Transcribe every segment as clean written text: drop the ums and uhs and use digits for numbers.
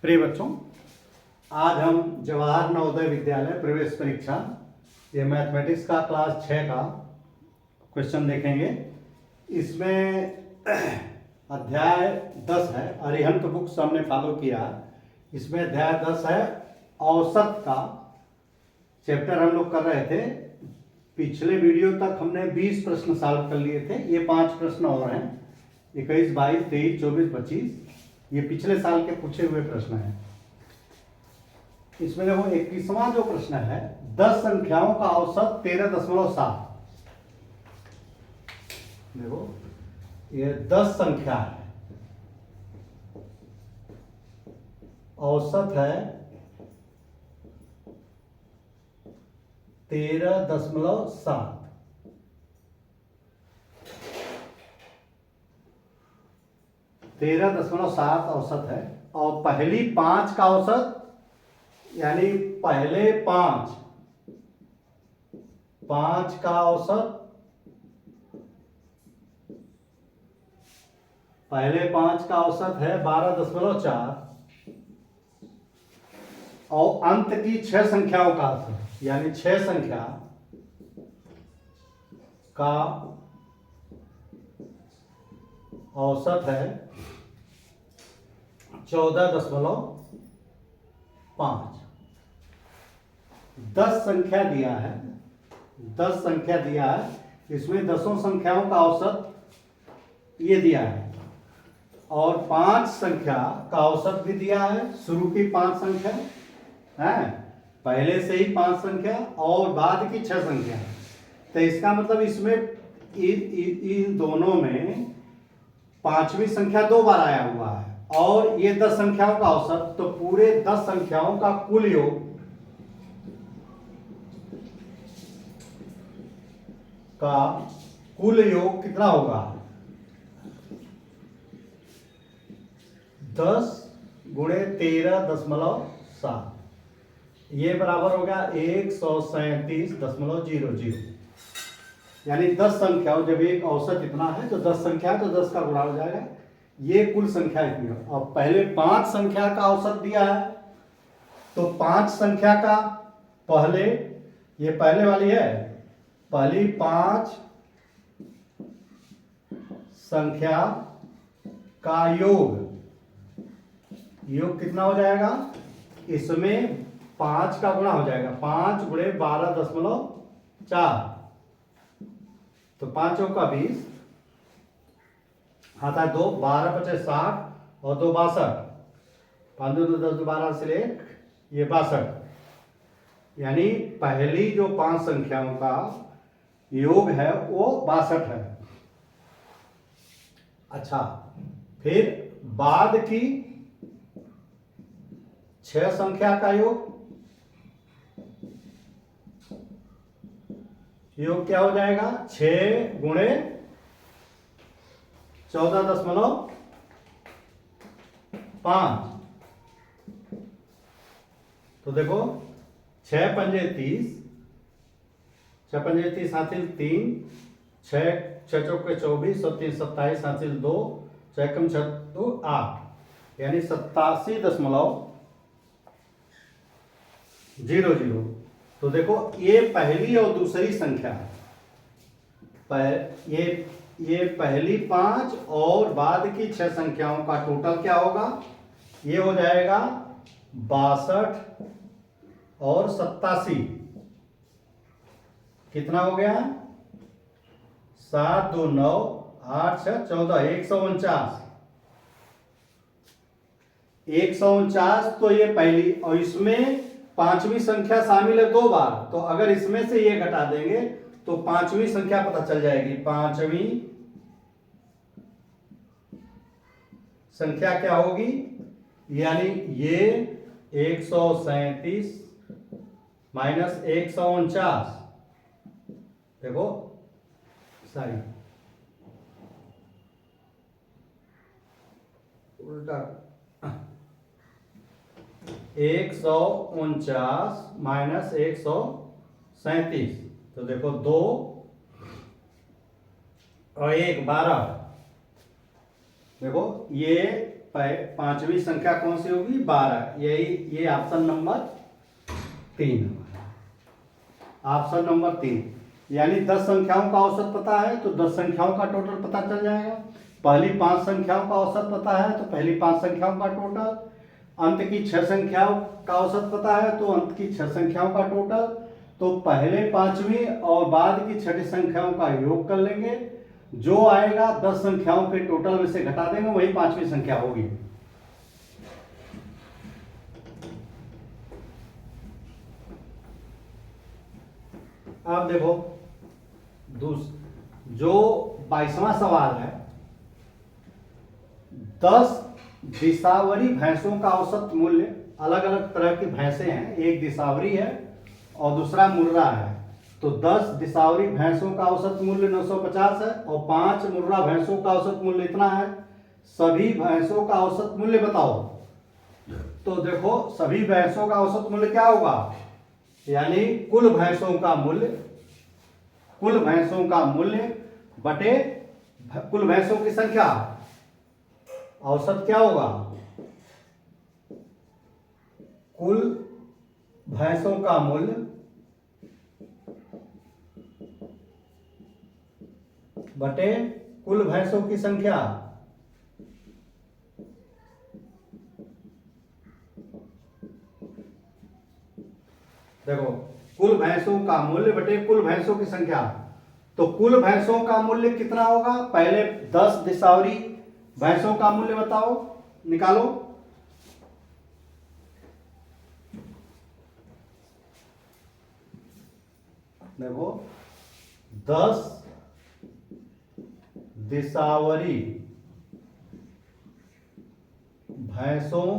प्रिय बच्चों, आज हम जवाहर नवोदय विद्यालय प्रवेश परीक्षा ये मैथमेटिक्स का क्लास 6 का क्वेश्चन देखेंगे। इसमें अध्याय 10 है। अरिहंत बुक्स हमने फॉलो किया। इसमें अध्याय 10 है। औसत का चैप्टर हम लोग कर रहे थे। पिछले वीडियो तक हमने 20 प्रश्न सॉल्व कर लिए थे। ये 5 प्रश्न और हैं, 21, 22, 23, 24, 25। ये पिछले साल के पूछे हुए प्रश्न हैं। इसमें देखो 21वां जो प्रश्न है, 10 संख्याओं का औसत 13.7। देखो ये 10 संख्या है, औसत है 13.7। 13.7 औसत है। और पहली 5 का औसत, यानी पहले 5 का औसत, पहले 5 का औसत है 12.4। और अंत की 6 संख्याओं का औसत, यानी 6 संख्या का औसत है 14.5। 10 संख्या दिया है, 10 संख्या दिया है। इसमें 10 संख्याओं का औसत ये दिया है, और 5 संख्या का औसत भी दिया है। शुरू की 5 संख्या है, पहले से ही 5 संख्या और बाद की 6 संख्या। तो इसका मतलब इसमें इन दोनों में 5वीं संख्या 2 बार आया हुआ है, और ये 10 संख्याओं का औसत। तो पूरे 10 संख्याओं का कुल योग कितना होगा? 10 गुणे 13.7, ये बराबर हो गया 137.00। यानी 10 संख्याओं, जब एक औसत इतना है तो 10 संख्या है तो 10 का गुणा हो जाएगा। ये कुल संख्या इतनी है। और पहले 5 संख्या का औसत दिया है, तो 5 संख्या का पहले, ये पहले वाली है, पहली 5 संख्या का योग कितना हो जाएगा? इसमें 5 का गुणा हो जाएगा। 5 गुणे 12.4, तो 5 का 20 आता है 2, 12 × 60 और 2 62, 5 2 10 12 से 1, ये 62। यानी पहली जो 5 संख्याओं का योग है वो 62 है। अच्छा, फिर बाद की 6 संख्या का योग क्या हो जाएगा? 6 गुणे 14.5। तो देखो 6 पंजे 30, 6 पंजे 30 हासिल 3, 6 चौके 24 और 3 27 हासिल 2, 6 कम 6 2 8, यानी 87.00। तो देखो ये पहली और दूसरी संख्या, ये पहली 5 और बाद की 6 संख्याओं का टोटल क्या होगा? ये हो जाएगा 62 और 87। कितना हो गया? 7 2 9 8 6 14, 149। 149 तो ये पहली, और इसमें 5वीं संख्या शामिल है 2 बार। तो अगर इसमें से ये घटा देंगे तो 5वीं संख्या पता चल जाएगी। 5वीं संख्या क्या होगी? यानी ये 137 माइनस 149, देखो सॉरी उल्टा, 149 माइनस 137, तो देखो 2 और 1 12। देखो ये पांचवी संख्या कौन सी होगी? 12। यही ये ऑप्शन नंबर 3। ऑप्शन नंबर 3, यानी 10 संख्याओं का औसत पता है तो 10 संख्याओं का टोटल पता चल जाएगा। पहली 5 संख्याओं का औसत पता है तो पहली 5 संख्याओं का टोटल। अंत की 6 संख्याओं का औसत पता है तो अंत की 6 संख्याओं का टोटल। तो पहले 5वीं और बाद की 6ठी संख्याओं का योग कर लेंगे, जो आएगा 10 संख्याओं के टोटल में से घटा देंगे, वही 5वीं संख्या होगी। अब देखो जो 22वां सवाल है, 10 दिसावरी भैंसों का औसत मूल्य। अलग अलग तरह की भैंसें हैं, एक दिसावरी है और दूसरा मुर्रा है। तो 10 दिसावरी भैंसों का औसत मूल्य 950 है और 5 मुर्रा भैंसों का औसत मूल्य इतना है। सभी भैंसों का औसत मूल्य बताओ। तो देखो सभी भैंसों का औसत मूल्य क्या होगा, यानी कुल भैंसों का मूल्य बटे कुल भैंसों की संख्या। औसत क्या होगा, कुल भैंसों का मूल्य बटे कुल भैंसों की संख्या। देखो कुल भैंसों का मूल्य बटे कुल भैंसों की संख्या। तो कुल भैंसों का मूल्य कितना होगा, पहले 10 दिसावरी भैंसों का मूल्य बताओ, निकालो। देखो 10 दिसावरी भैंसों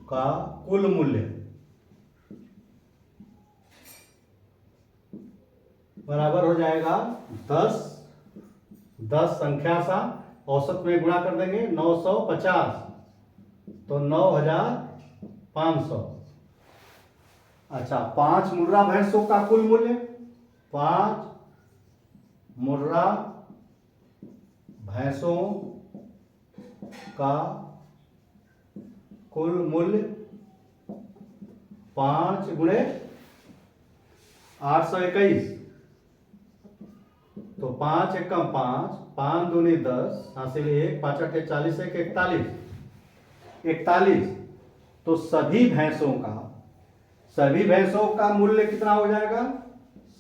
का कुल मूल्य बराबर हो जाएगा 10 संख्या सा औसत में गुणा कर देंगे 950, तो 9500। अच्छा 5 मुर्रा भैंसों का कुल मूल्य, 5 मुर्रा भैंसों का कुल मूल्य 5 गुणे 821, तो 5 एकम 5, 5 दूनी 10, हासिल 1, 5 अठे 40, 1 41। तो सभी भैंसों का मूल्य कितना हो जाएगा,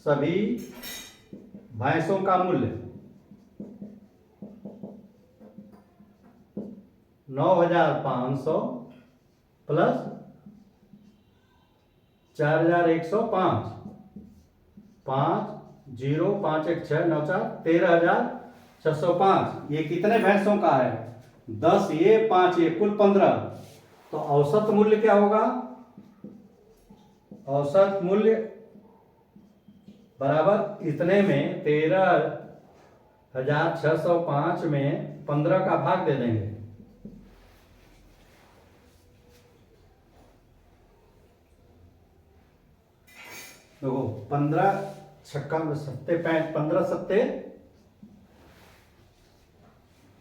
सभी भैंसों का मूल्य 9500 प्लस 4105, 5 0 5 1 6 9 4 13605। ये कितने भैंसों का है, 10 ये 5 ये, कुल 15। तो औसत मूल्य क्या होगा, औसत मूल्य बराबर इतने में 13,605 में 15 का भाग दे देंगे। देखो 15 छक्का में 7 पैंट 15 सत्ते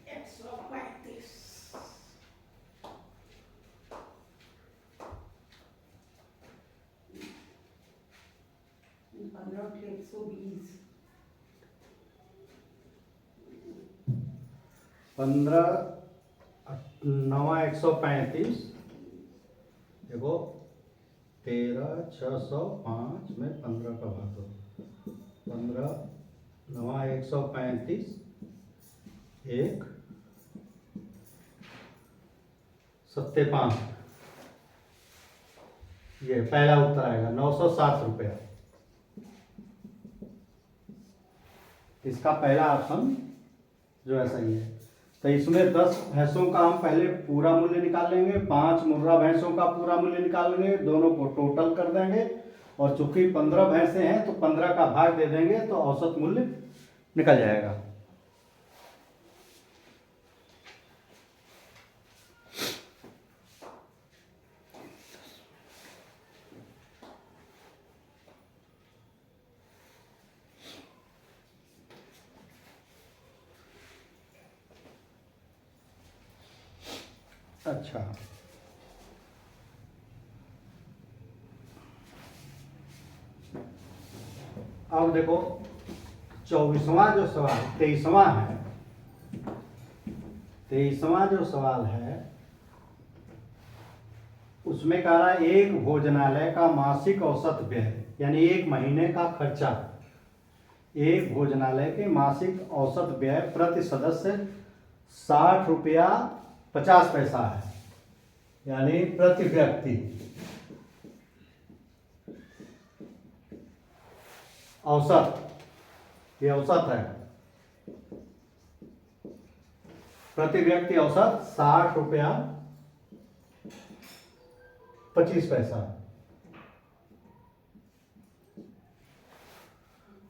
135। 15 9 135। देखो 13,605 में 15 का भाग दो, 15 9 135 1 7 5। ये पहला उत्तर आएगा 907 रुपया। इसका पहला ऑप्शन जो है सही है। तो इसमें 10 भैंसों का हम पहले पूरा मूल्य निकाल लेंगे, 5 मुर्रा भैंसों का पूरा मूल्य निकाल लेंगे, दोनों को टोटल कर देंगे और चूंकि 15 भैंसे हैं तो 15 का भाग दे देंगे तो औसत मूल्य निकल जाएगा। अच्छा, अब देखो 24वां जो सवाल 23वां है, 23वां जो सवाल है उसमें कह रहा है एक भोजनालय का मासिक औसत व्यय, यानी एक महीने का खर्चा, एक भोजनालय के मासिक औसत व्यय प्रति सदस्य 60 रुपया 50 पैसा है, यानी प्रति व्यक्ति। औसत, ये औसत है, प्रति व्यक्ति औसत 60 रुपया 25 पैसा।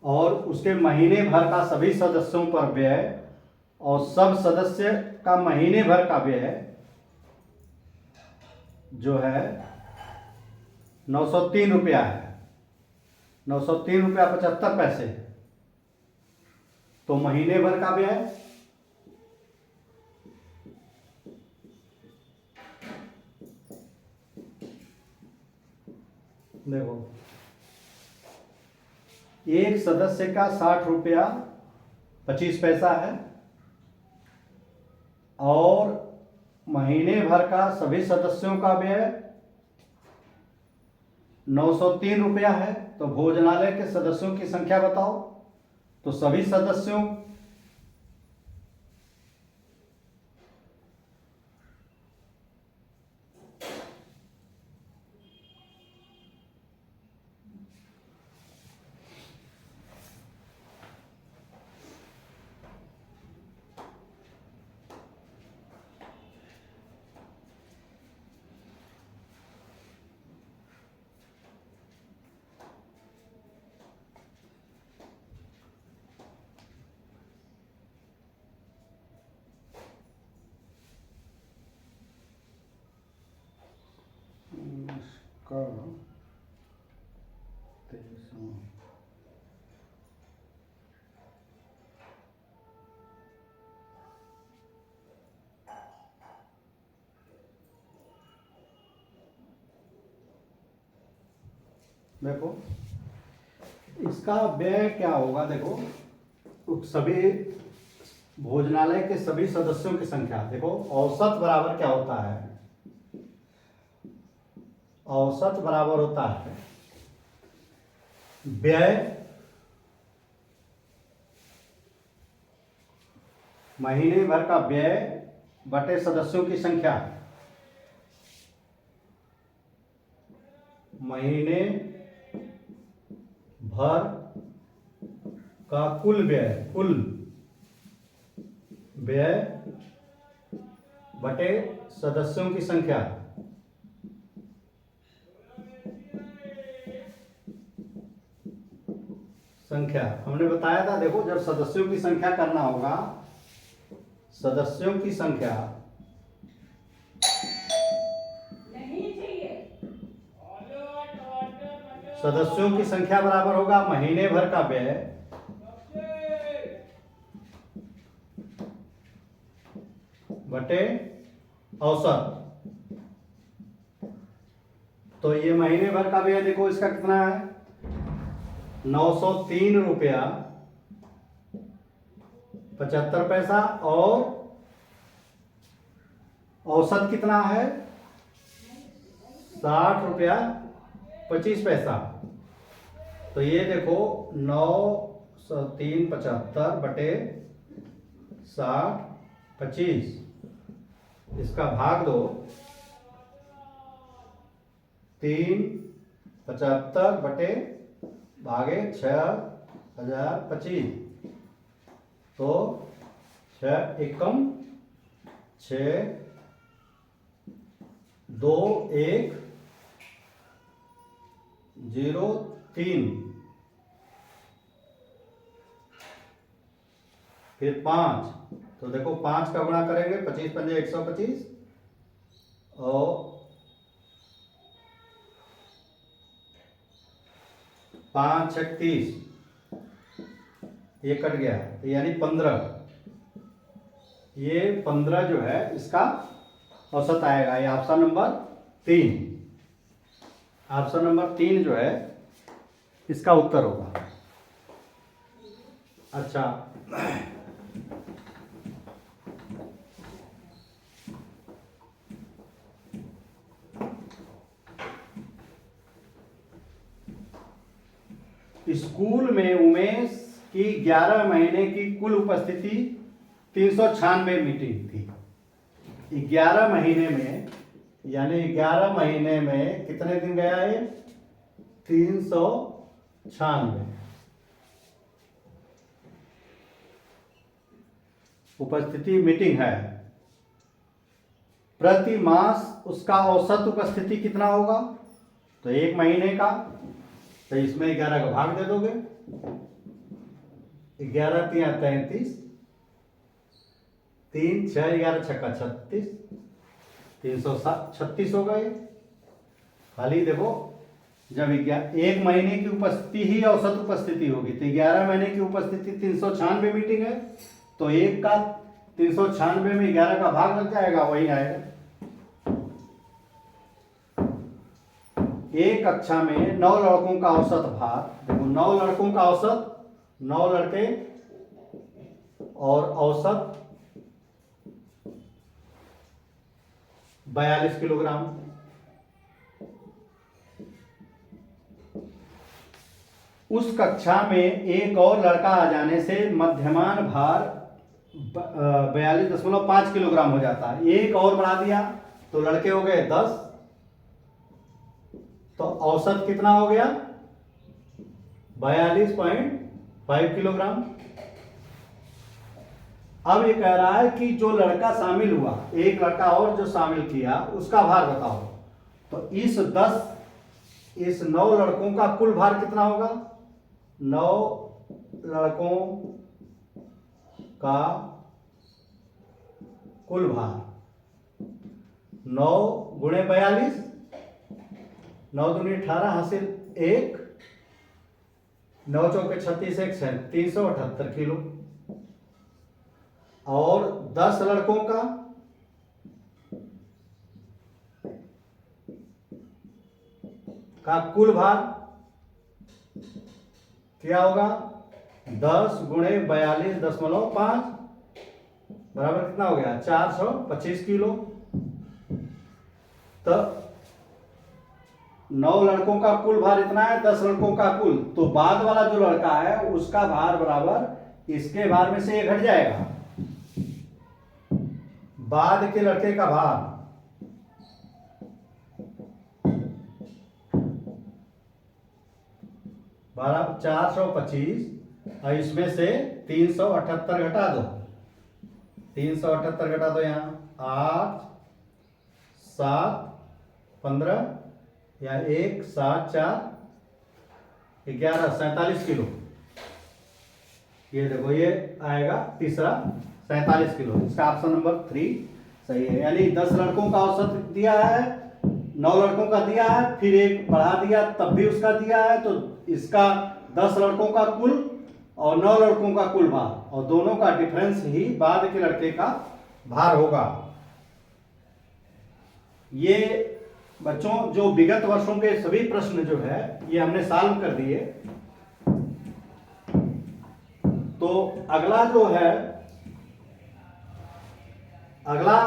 और उसके महीने भर का सभी सदस्यों पर व्यय, और सब सदस्य का महीने भर का व्यय जो है 903 रुपया है, 903 रुपया 75 पैसे। तो महीने भर का व्यय देखो, एक सदस्य का 60 रुपया 25 पैसा है, और महीने भर का सभी सदस्यों का व्यय 903 रुपया है। तो भोजनालय के सदस्यों की संख्या बताओ। तो सभी सदस्यों का 23वां देखो, इसका व्यय क्या होगा। देखो सभी भोजनालय के सभी सदस्यों की संख्या, देखो औसत बराबर क्या होता है, औसत बराबर होता है व्यय महीने भर का व्यय बटे सदस्यों की संख्या, महीने भर का कुल व्यय, कुल व्यय बटे सदस्यों की संख्या। हमने बताया था, देखो जब सदस्यों की संख्या करना होगा, सदस्यों की संख्या सदस्यों की संख्या बराबर होगा महीने भर का व्यय बटे औसत। तो ये महीने भर का व्यय देखो इसका कितना है, 903 रुपया 75 पैसा, और औसत कितना है 60 रुपया 25 पैसा। तो ये देखो 903 75 बटे 60 25, इसका भाग दो, 375 बटे भागे 6025, तो 6 एकम 6 2 1 0 3, फिर 5। तो देखो 5 का गुणा करेंगे, 25 पंजे 125, और 5 6 30, ये कट गया, तो यानी 15। ये 15 जो है इसका औसत आएगा। ये ऑप्शन नंबर 3, ऑप्शन नंबर 3 जो है इसका उत्तर होगा। अच्छा, स्कूल में उमेश की 11 महीने की कुल उपस्थिति 396 मीटिंग थी। 11 महीने में, यानी 11 महीने में कितने दिन गया है? 396 उपस्थिति मीटिंग है। प्रति मास उसका औसत उपस्थिति कितना होगा? तो 1 महीने का, तो इसमें 11 का भाग दे दोगे। 11 तिया 33, 3 6 11 छक्का 36, 336 हो गए। खाली देखो, जब 1 महीने की उपस्थिति ही औसत उपस्थिति होगी, तो 11 महीने की उपस्थिति 396 मीटिंग है, तो 1 का 396 में 11 का भाग लग जाएगा, वही आएगा। एक कक्षा में 9 लड़कों का औसत भार, देखो 9 लड़कों का औसत, 9 लड़के और औसत 42 किलोग्राम। उस कक्षा में एक और लड़का आ जाने से मध्यमान भार 42.5 किलोग्राम हो जाता है। एक और बढ़ा दिया तो लड़के हो गए 10, तो औसत कितना हो गया? 42.5 किलोग्राम। अब ये कह रहा है कि जो लड़का शामिल हुआ, एक लड़का और जो शामिल किया, उसका भार बताओ। तो इस 9 लड़कों का कुल भार कितना होगा? 9 लड़कों का कुल भार 9 गुणे 42, 9 दूनी 18 हासिल 1, 9 चौके 36, 1 378 किलो। और 10 लड़कों का कुल भार क्या होगा? 10 गुणे 42.5 बराबर कितना हो गया? 425 किलो। तो 9 लड़कों का कुल भार इतना है, 10 लड़कों का कुल, तो बाद वाला जो लड़का है उसका भार बराबर इसके भार में से 1 घट जाएगा। बाद के लड़के का भार 425 और इसमें से 378 घटा दो। 378 घटा दो, यहाँ 8 7 15 या 1 7 4 11 47 किलो। ये देखो, ये आएगा तीसरा 47 किलो। इसका ऑप्शन नंबर 3 सही है। यानी 10 लड़कों का औसत दिया है, 9 लड़कों का दिया है, फिर 1 बढ़ा दिया तब भी उसका दिया है, तो इसका 10 लड़कों का कुल और 9 लड़कों का कुल भार, और दोनों का डिफरेंस ही बाद के लड़के का भार होगा। ये बच्चों जो विगत वर्षों के सभी प्रश्न जो है ये हमने सॉल्व कर दिए। तो अगला जो है, अगला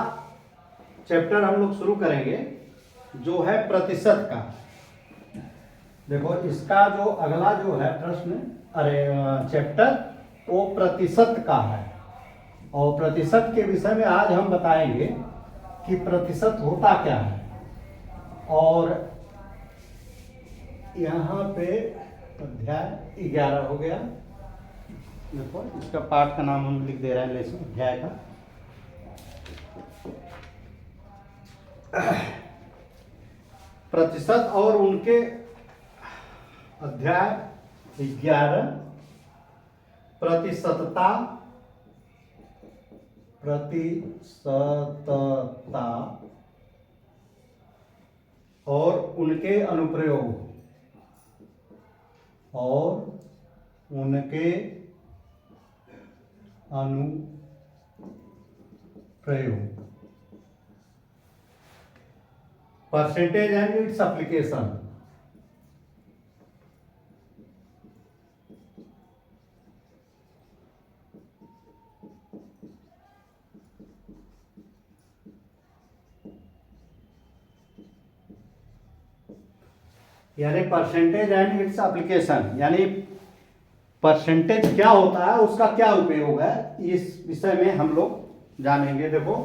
चैप्टर हम लोग शुरू करेंगे जो है प्रतिशत का। देखो, इसका जो अगला जो है प्रश्न, चैप्टर, वो प्रतिशत का है। और प्रतिशत के विषय में आज हम बताएंगे कि प्रतिशत होता क्या है। और यहाँ पे अध्याय 11 हो गया। देखो, इसका पाठ का नाम हम लिख दे रहे हैं, लेसन अध्याय का। प्रतिशत और उनके अध्याय 11, प्रतिशतता और उनके अनुप्रयोग परसेंटेज एंड इट्स एप्लीकेशन। यानी परसेंटेज एंड इट्स एप्लीकेशन, यानी परसेंटेज क्या होता है, उसका क्या उपयोग है, इस विषय में हम लोग जानेंगे। देखो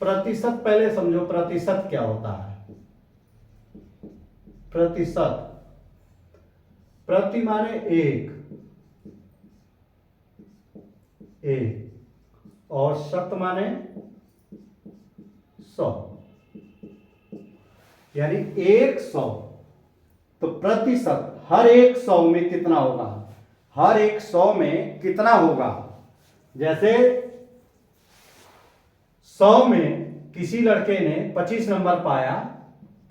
प्रतिशत पहले समझो, प्रतिशत क्या होता है। प्रतिशत, प्रति माने एक, और शत माने 100, यानी 100। तो प्रतिशत हर 100 में कितना होगा, हर 100 में कितना होगा। जैसे 100 में किसी लड़के ने 25 नंबर पाया,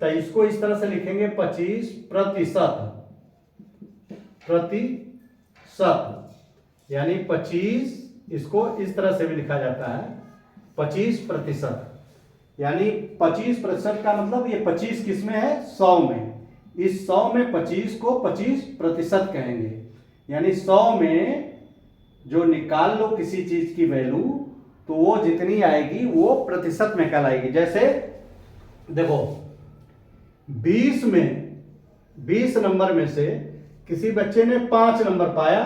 तो इसको इस तरह से लिखेंगे 25 प्रतिशत, प्रतिशत, यानी 25, इसको इस तरह से भी लिखा जाता है 25 प्रतिशत। यानी 25% का मतलब ये 25 किस में है, 100 में। इस 100 में 25 को 25% कहेंगे। यानी 100 में जो निकाल लो किसी चीज की वैल्यू, तो वो जितनी आएगी वो प्रतिशत में कहलाएगी। जैसे देखो 20 में, 20 नंबर में से किसी बच्चे ने 5 नंबर पाया,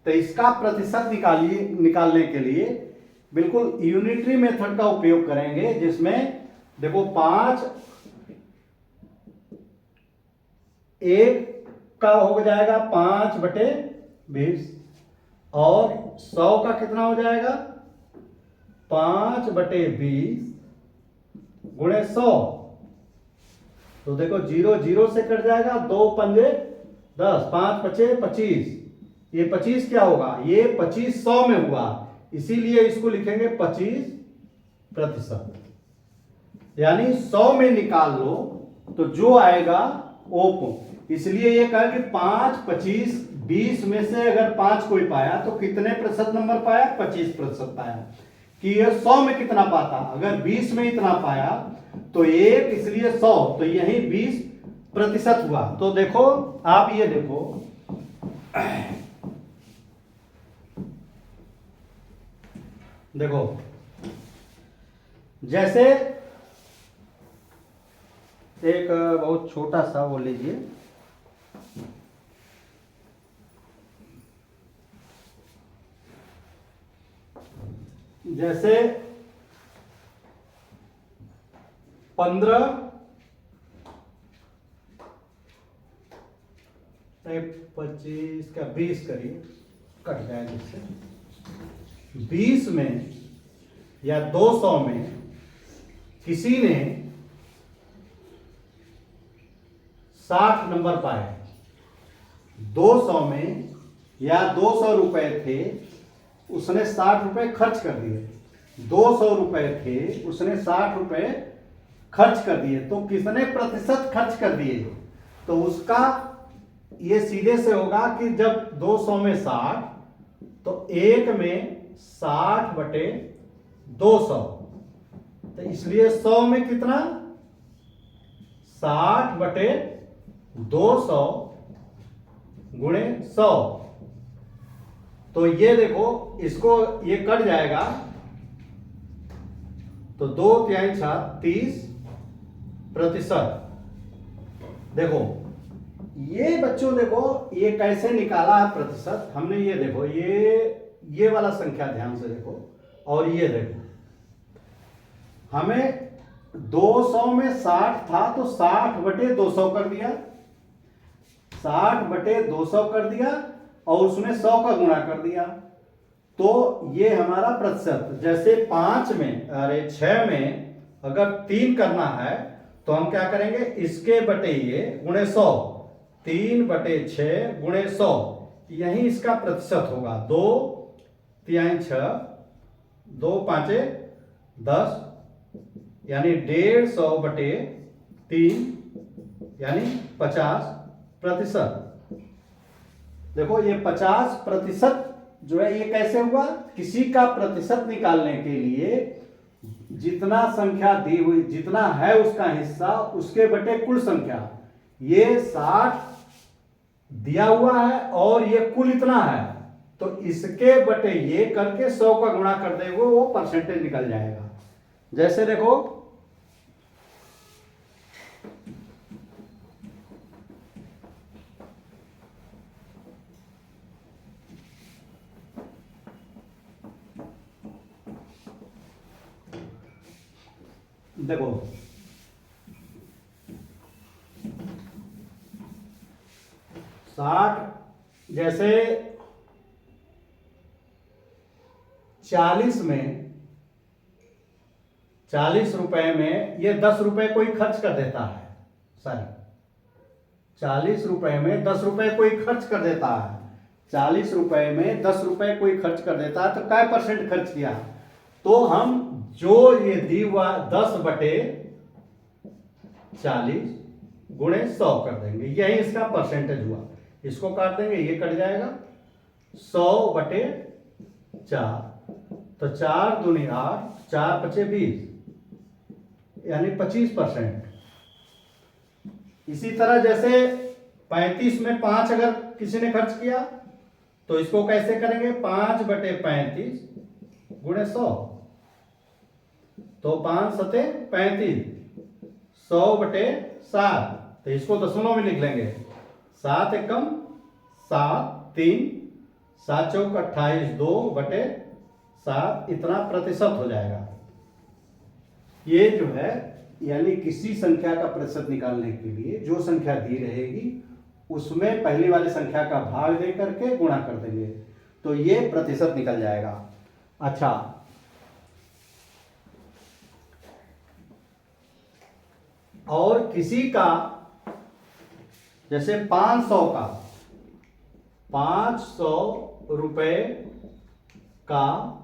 तो इसका प्रतिशत निकालने के लिए बिल्कुल यूनिटरी मेथड का उपयोग करेंगे, जिसमें देखो 5 एक का हो जाएगा 5/20, और 100 का कितना हो जाएगा 5/20 गुणे 100। तो देखो 0 0 से कट जाएगा, 2 पंजे 10, 5 पचे 25, ये 25 क्या होगा, ये 25 100 में हुआ, इसीलिए इसको लिखेंगे 25%। यानी 100 में निकाल लो तो जो आएगा ओप, इसलिए ये कहा कि 5, 25, 20 में से अगर 5 कोई पाया तो कितने प्रतिशत नंबर पाया, 25% पाया। कि ये 100 में कितना पाता, अगर 20 में इतना पाया तो 1, इसलिए 100, तो यही 20% हुआ। तो देखो आप ये देखो, देखो जैसे एक बहुत छोटा सा वो लीजिए, जैसे 15, 25 का 20 करिए, कट जाएगा इससे। 20 में या 200 में किसी ने 60 नंबर पाए, 200 में या 200 रुपए थे, उसने 60 रुपए खर्च कर दिए। 200 रुपए थे, उसने 60 रुपए खर्च कर दिए, तो कितने प्रतिशत खर्च कर दिए, तो उसका ये सीधे से होगा कि जब 200 में 60, तो 1 में 60/200, तो इसलिए 100 में कितना 60/200 गुणे 100। तो ये देखो इसको ये कट जाएगा, तो 2×6 30%। देखो ये बच्चों देखो ये कैसे निकाला है प्रतिशत हमने, ये देखो ये वाला संख्या ध्यान से देखो, और ये देखो हमें 200 में 60 था तो 60/200 कर दिया, 60/200 कर दिया, और उसमें 100 का गुणा कर दिया, तो ये हमारा प्रतिशत। जैसे 6 में अगर 3 करना है तो हम क्या करेंगे, इसके बटे ये गुणे 100, 3/6 गुणे 100, यही इसका प्रतिशत होगा। 2×6, 2×5=10, यानी 150/3, यानी 50%। देखो ये 50% जो है ये कैसे हुआ, किसी का प्रतिशत निकालने के लिए जितना संख्या दी हुई, जितना है उसका हिस्सा उसके बटे कुल संख्या। ये 60 दिया हुआ है और ये कुल इतना है, तो इसके बटे ये करके 100 का गुणा कर देंगे, वो परसेंटेज निकल जाएगा। जैसे देखो, देखो 60, जैसे 40 में 40 रुपए में ये 10 रुपए कोई खर्च कर देता है, सॉरी 40 रुपए में 10 रुपए कोई खर्च कर देता है, 40 रुपए में 10 रुपए कोई खर्च कर देता है, तो क्या परसेंट खर्च किया? तो हम जो ये दी हुआ 10 बटे 40 गुणे 100 कर देंगे, यही इसका परसेंटेज हुआ। इसको काट देंगे, ये कट जाएगा 100 बटे 4, तो 4 दूनी 8, 4 पचे 20, यानी 25%। इसी तरह जैसे 35 में 5 अगर किसी ने खर्च किया तो इसको कैसे करेंगे? 5 बटे 35 गुणे 100, तो 5 सते 35, 100 बटे 7, तो इसको दशमलव में लिख लेंगे, 7 एकम 7, 3, 7 चौक 28, 2 बटे 7, इतना प्रतिशत हो जाएगा। ये जो है, यानी किसी संख्या का प्रतिशत निकालने के लिए जो संख्या दी रहेगी उसमें पहली वाली संख्या का भाग दे करके गुणा कर देंगे, तो ये प्रतिशत निकल जाएगा। अच्छा, और किसी का जैसे 500 रुपए का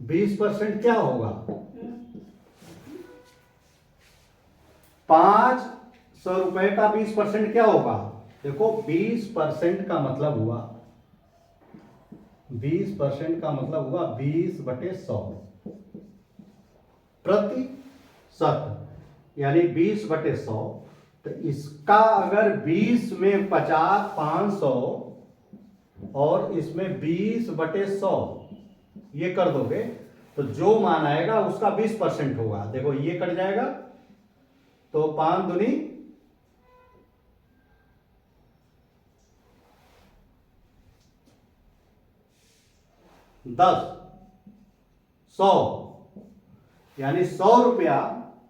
20% क्या होगा? 500 रुपए का 20% क्या होगा? देखो 20% का मतलब हुआ, 20% का मतलब हुआ 20 बटे 100 प्रतिशत, यानी 20 बटे 100। तो इसका अगर 20 में 50, 500 और इसमें 20 बटे 100 ये कर दोगे तो जो मान आएगा उसका 20% होगा। देखो ये कट जाएगा, तो 5 दूनी 10, 100, यानी 100 रुपया,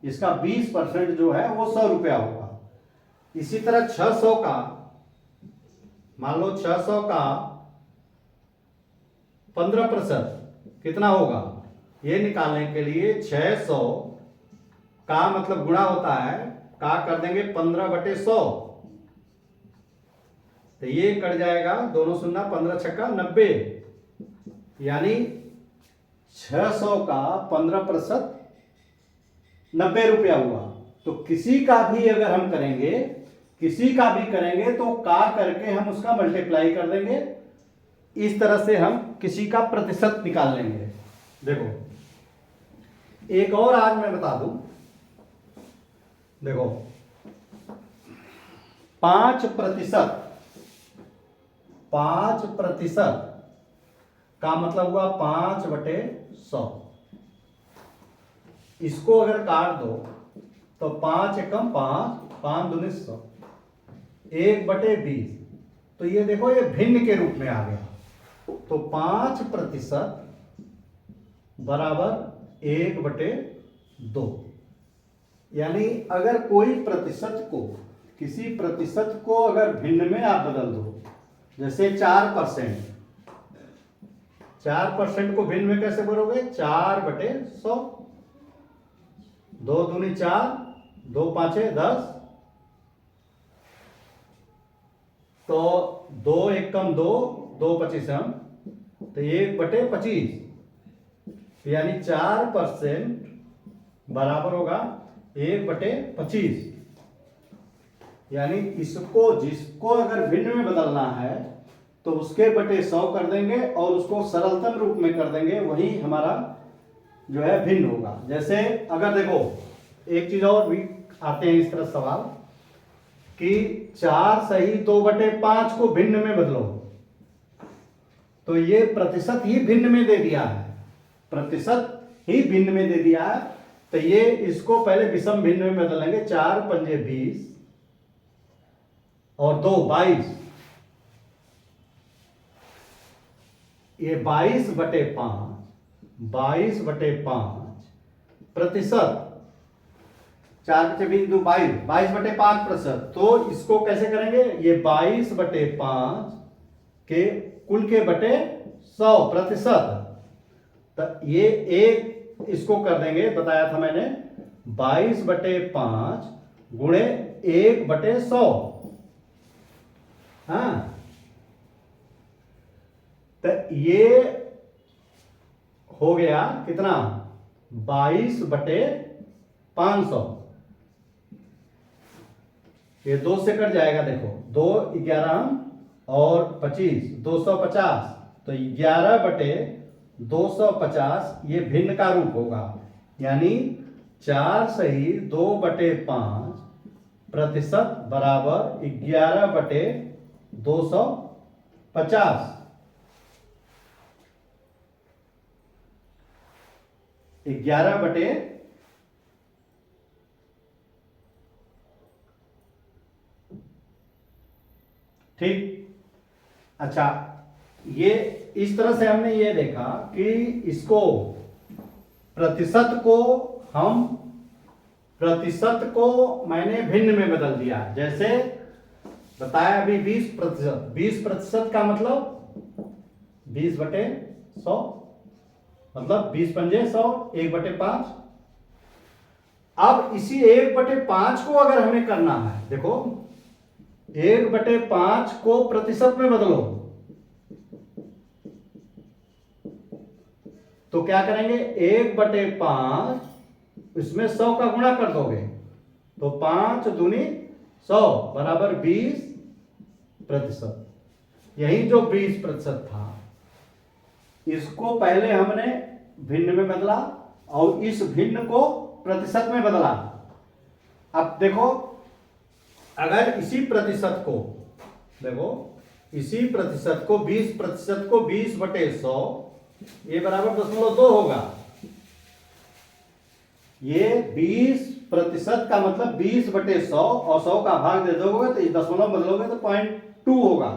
इसका 20% जो है वो 100 रुपया होगा। इसी तरह 600 का, मान लो 600 का 15% कितना होगा? ये निकालने के लिए 600 का मतलब गुणा होता है, का कर देंगे 15 बटे 100, तो ये कट जाएगा, दोनों शून्य, 15 छक्का 90, यानी 600 का 15% 90 रुपया हुआ। तो किसी का भी अगर हम करेंगे, किसी का भी करेंगे तो का करके हम उसका मल्टीप्लाई कर देंगे, इस तरह से हम किसी का प्रतिशत निकाल लेंगे। देखो एक और आज मैं बता दूं, देखो 5% का मतलब हुआ 5 बटे 100। इसको अगर काट दो तो 5 एकम 5, 5 दूनी 100, 1 बटे 20, तो ये देखो ये भिन्न के रूप में आ गया। तो 5% बराबर 1 बटे 2, यानी अगर कोई प्रतिशत को, किसी प्रतिशत को अगर भिन्न में आप बदल दो, जैसे 4% को भिन्न में कैसे बदलोगे? 4 बटे 100, 2 दूनी 4, 2 पांचे 10, तो 2 एकम 2, 2 25 हम, तो 1 बटे 25, यानी 4% बराबर होगा 1 बटे 25, यानी इसको, जिसको अगर भिन्न में बदलना है तो उसके बटे 100 कर देंगे और उसको सरलतम रूप में कर देंगे, वही हमारा जो है भिन्न होगा। जैसे अगर देखो एक चीज और भी आते हैं इस तरह सवाल कि 4 सही 2/5 को भिन्न में बदलो, तो ये प्रतिशत ही भिन्न में दे दिया है, प्रतिशत ही भिन्न में दे दिया है, तो ये इसको पहले विषम भिन्न में बदलेंगे। 4 पंजे 20 और 2 22, ये 22/5 प्रतिशत, 4 बटे 20 2 22/5 प्रतिशत। तो इसको कैसे करेंगे, ये 22/5 के कुल के बटे 100 प्रतिशत, तो ये एक इसको कर देंगे, बताया था मैंने 22/5 गुणे 1/100। हाँ, तो ये हो गया कितना 22/500। ये 2 से कट जाएगा, देखो 2 11 और 25 250, तो 11/250 ये भिन्न का रूप होगा, यानी 4 सही 2/5 प्रतिशत बराबर 11/250। 11 ठीक। अच्छा, ये इस तरह से हमने ये देखा कि इसको प्रतिशत को मैंने भिन्न में बदल दिया। जैसे बताया अभी 20% का मतलब 20/100, मतलब 20 पंजे 100, 1/5। अब इसी 1/5 को अगर हमें करना है, देखो 1/5 को प्रतिशत में बदलो, तो क्या करेंगे 1/5 इसमें 100 का गुणा कर दोगे, तो 5 दूनी 100 बराबर 20%। यही जो 20% था, इसको पहले हमने भिन्न में बदला और इस भिन्न को प्रतिशत में बदला। अब देखो अगर इसी प्रतिशत को, देखो इसी प्रतिशत को 20% को 20/100, ये बराबर 0.2 होगा। ये 20% का मतलब 20/100 और 100 का भाग दे दोगे तो इस दशमलव बदलोगे तो 0.2 होगा।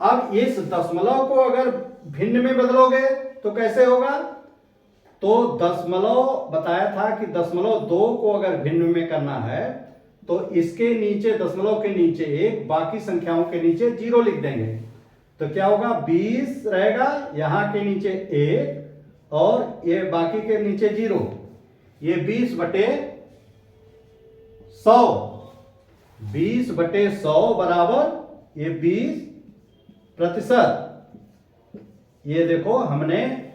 अब इस दशमलव को अगर भिन्न में बदलोगे तो कैसे होगा, तो दशमलव बताया था कि 0.2 को अगर भिन्न में करना है तो इसके नीचे दशमलव के नीचे 1, बाकी संख्याओं के नीचे 0 लिख देंगे, तो क्या होगा 20 रहेगा, यहां के नीचे 1 और ये बाकी के नीचे 0, ये 20/100, 20/100 बराबर ये 20%। ये देखो हमने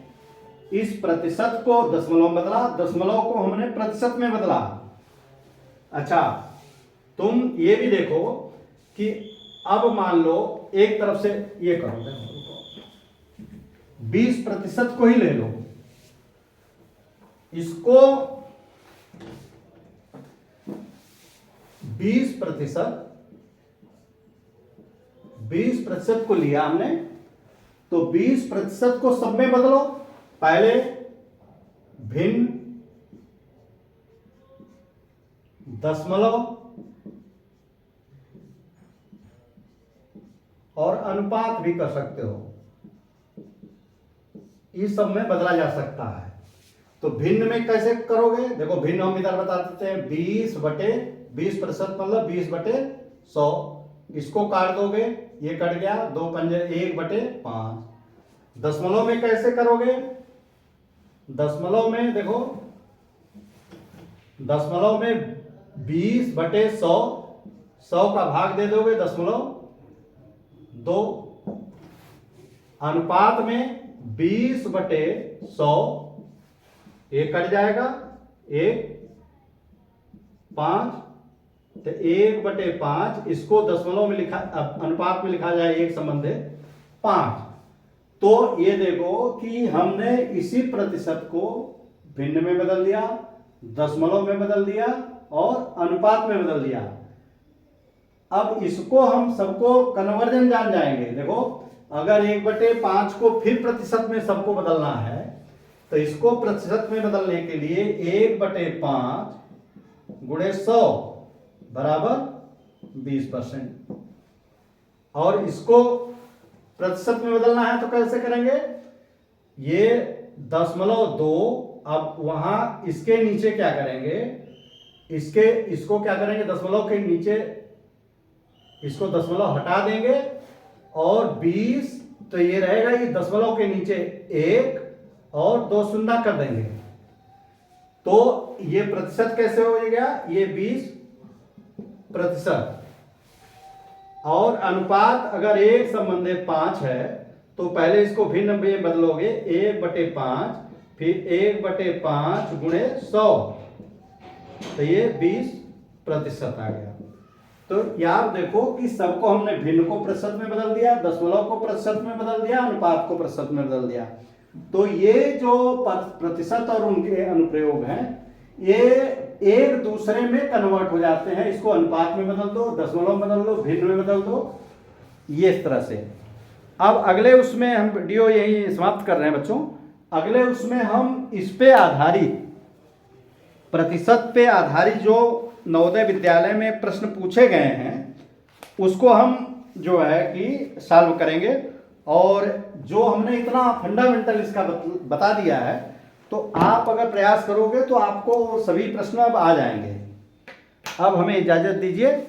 इस प्रतिशत को दशमलव में बदला, दशमलव को हमने प्रतिशत में बदला। अच्छा, तुम ये भी देखो कि अब मान लो एक तरफ से ये करो, 20% को ही ले लो, इसको 20% को लिया हमने, तो 20% को सब में बदलो। पहले भिन्न, दशमलव और अनुपात भी कर सकते हो, इस सब में बदला जा सकता है। तो भिन्न में कैसे करोगे, देखो भिन्न हम इधर बता देते हैं, 20% मतलब 20/100, इसको काट दोगे, ये कट गया, 2 पंजे 1/5। दशमलव में कैसे करोगे, दशमलव में देखो, दशमलव में 20/100, 100 का भाग दे दोगे 0.2, अनुपात में 20/100, एक कट जाएगा, 1/5, तो 1/5 इसको दशमलव में लिखा, अनुपात में लिखा जाए 1 संबंध 5। तो ये देखो कि हमने इसी प्रतिशत को भिन्न में बदल दिया, दशमलव में बदल दिया और अनुपात में बदल दिया। अब इसको हम सबको कन्वर्जन जान जाएंगे। देखो, अगर 1/5 को फिर प्रतिशत में सबको बदलना है तो इसको प्रतिशत में बदलने के लिए 1/5 गुणे 100 बराबर 20%। और इसको प्रतिशत में बदलना है तो कैसे करेंगे? ये 0.2, अब वहां इसके नीचे क्या करेंगे, इसको क्या करेंगे, दशमलव के नीचे इसको दशमलव हटा देंगे और 20, तो ये रहेगा, ये दशमलव के नीचे 1 और 2 शून्य कर देंगे। तो ये प्रतिशत कैसे हो गया? ये 20%। और अनुपात अगर 1:5 है तो पहले इसको भिन्न में बदलोगे, 1/5 फिर 1/5 गुणे 100, तो ये 20% आ गया। तो यार देखो कि सबको हमने भिन्न को प्रतिशत में बदल दिया, दशमलव को प्रतिशत में बदल दिया, अनुपात को प्रतिशत में बदल दिया। तो ये जो प्रतिशत और उनके अनुप्रयोग हैं ये एक दूसरे में कन्वर्ट हो जाते हैं। इसको अनुपात में बदल दो, दशमलव में बदल दो, भिन्न में बदल दो, ये इस तरह से। अब अगले उसमें हम वीडियो यही समाप्त कर रहे हैं बच्चों। अगले उसमें हम इस पे आधारित, प्रतिशत पे आधारित जो नवोदय विद्यालय में प्रश्न पूछे गए हैं उसको हम जो है कि सॉल्व करेंगे। और जो हमने इतना फंडामेंटल इसका बता दिया है तो आप अगर प्रयास करोगे तो आपको सभी प्रश्न अब आ जाएंगे। अब हमें इजाज़त दीजिए,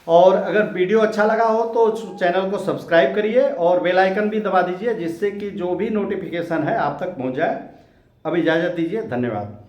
और अगर वीडियो अच्छा लगा हो तो चैनल को सब्सक्राइब करिए और बेल आइकन भी दबा दीजिए, जिससे कि जो भी नोटिफिकेशन है आप तक पहुंच जाए। अब इजाज़त दीजिए, धन्यवाद।